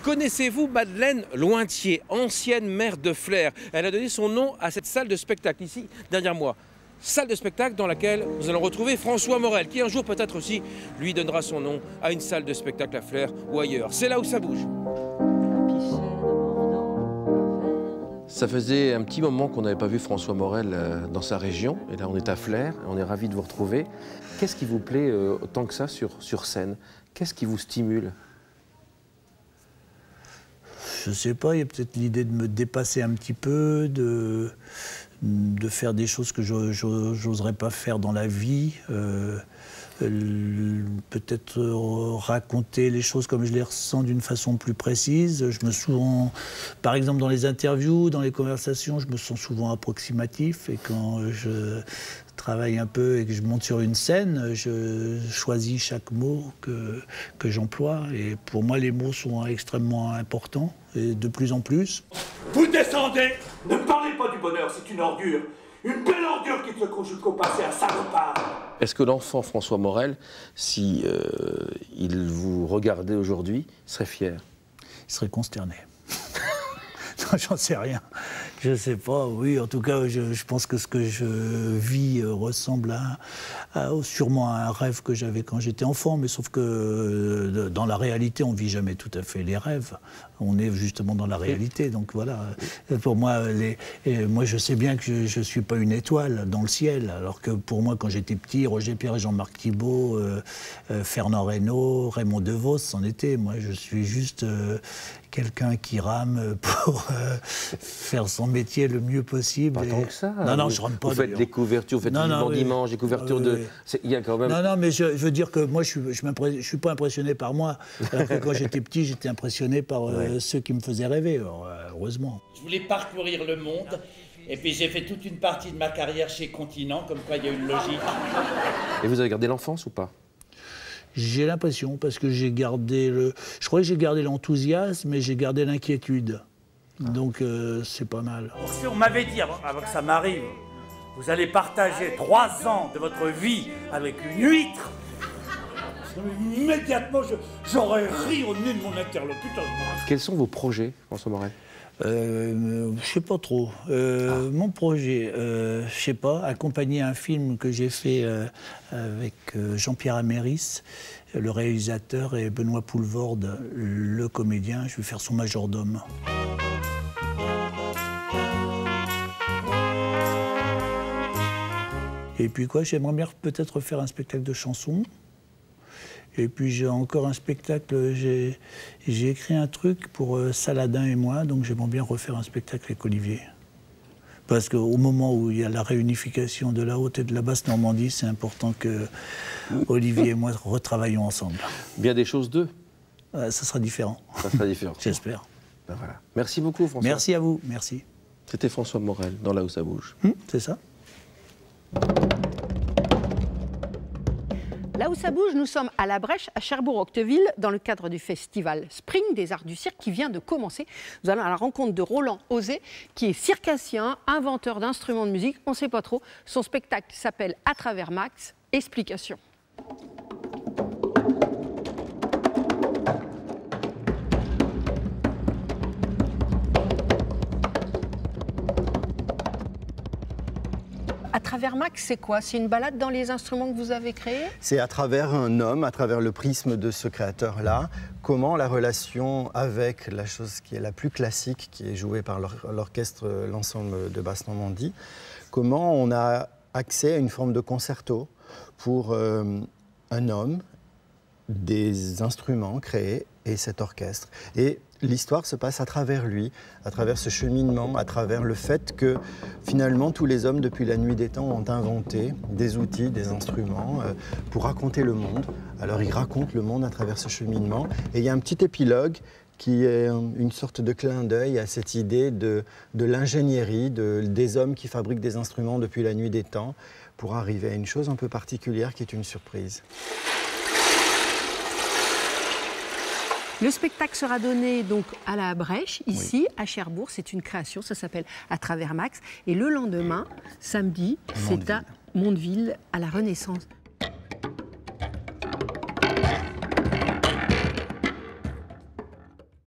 Connaissez-vous Madeleine Lointier, ancienne maire de Flers? Elle a donné son nom à cette salle de spectacle, ici, derrière moi. Salle de spectacle dans laquelle nous allons retrouver François Morel, qui un jour peut-être aussi lui donnera son nom à une salle de spectacle à Flers ou ailleurs. C'est là où ça bouge. Ça faisait un petit moment qu'on n'avait pas vu François Morel dans sa région. Et là, on est à Flers, on est ravis de vous retrouver. Qu'est-ce qui vous plaît autant que ça sur scène? Qu'est-ce qui vous stimule? Je sais pas, il y a peut-être l'idée de me dépasser un petit peu, de faire des choses que j'oserais pas faire dans la vie. Peut-être raconter les choses comme je les ressens d'une façon plus précise. Je me souvent, par exemple dans les interviews, dans les conversations, je me sens souvent approximatif, et quand je travaille un peu et que je monte sur une scène, je choisis chaque mot que j'emploie, et pour moi les mots sont extrêmement importants, et de plus en plus. Vous descendez! Ne parlez pas du bonheur, c'est une ordure. Une belle ordure qui se couche jusqu'au passé, un salopard. Est-ce que l'enfant François Morel, si il vous regardait aujourd'hui, serait fier? Il serait consterné. Non, j'en sais rien. Je sais pas, oui, en tout cas, je pense que ce que je vis ressemble sûrement à un rêve que j'avais quand j'étais enfant, mais sauf que dans la réalité, on vit jamais tout à fait les rêves. On est justement dans la réalité, donc voilà. Pour moi, moi je sais bien que je suis pas une étoile dans le ciel, alors que pour moi, quand j'étais petit, Roger Pierre et Jean-Marc Thibault, Fernand Reynaud, Raymond DeVos, c'en était. Moi, je suis juste quelqu'un qui rame pour faire son métier le mieux possible. Pas tant que ça. Non, je rentre pas. Vous faites des couvertures, vous faites Vivement Dimanche, des couvertures de... Il y a quand même... Non, mais je veux dire que moi, je suis pas impressionné par moi. Alors que quand j'étais petit, j'étais impressionné par ceux qui me faisaient rêver, heureusement. Je voulais parcourir le monde, et puis j'ai fait toute une partie de ma carrière chez Continent, comme quoi il y a une logique. Et vous avez gardé l'enfance ou pas? J'ai l'impression, parce que j'ai gardé je crois que j'ai gardé l'enthousiasme, mais j'ai gardé l'inquiétude. Donc c'est pas mal. Si on m'avait dit, avant que ça m'arrive, vous allez partager 3 ans de votre vie avec une huître, immédiatement j'aurais ri au nez de mon interlocuteur. Quels sont vos projets, François Morel? Je sais pas trop. Mon projet, je sais pas, accompagner un film que j'ai fait avec Jean-Pierre Améris, le réalisateur, et Benoît Poulvorde, le comédien. Je vais faire son majordome. Et puis quoi, j'aimerais bien peut-être faire un spectacle de chansons. Et puis j'ai encore un spectacle, j'ai écrit un truc pour Saladin et moi, donc j'aimerais bien refaire un spectacle avec Olivier. Parce qu'au moment où il y a la réunification de la Haute et de la Basse Normandie, c'est important que Olivier et moi retravaillions ensemble. Bien des choses d'eux. Ça sera différent. Ça sera différent. J'espère. Ben voilà. Merci beaucoup, François. Merci à vous, merci. C'était François Morel, dans Là où ça bouge. C'est ça. Là où ça bouge, nous sommes à La Brèche, à Cherbourg-Octeville, dans le cadre du festival Spring des Arts du Cirque qui vient de commencer. Nous allons à la rencontre de Roland Osé, qui est circassien, inventeur d'instruments de musique, on ne sait pas trop. Son spectacle s'appelle À travers Max, explication. À travers Max, c'est quoi? C'est une balade dans les instruments que vous avez créés? C'est à travers un homme, à travers le prisme de ce créateur-là, comment la relation avec la chose qui est la plus classique, qui est jouée par l'orchestre, l'ensemble de Basse-Normandie, comment on a accès à une forme de concerto pour un homme, des instruments créés et cet orchestre. Et l'histoire se passe à travers lui, à travers ce cheminement, à travers le fait que finalement tous les hommes depuis la nuit des temps ont inventé des outils, des instruments pour raconter le monde. Alors ils racontent le monde à travers ce cheminement. Et il y a un petit épilogue qui est une sorte de clin d'œil à cette idée de l'ingénierie, des hommes qui fabriquent des instruments depuis la nuit des temps pour arriver à une chose un peu particulière qui est une surprise. Le spectacle sera donné donc à la Brèche, ici, à Cherbourg. C'est une création, ça s'appelle À travers Max. Et le lendemain, samedi, c'est à Mondeville, à la Renaissance.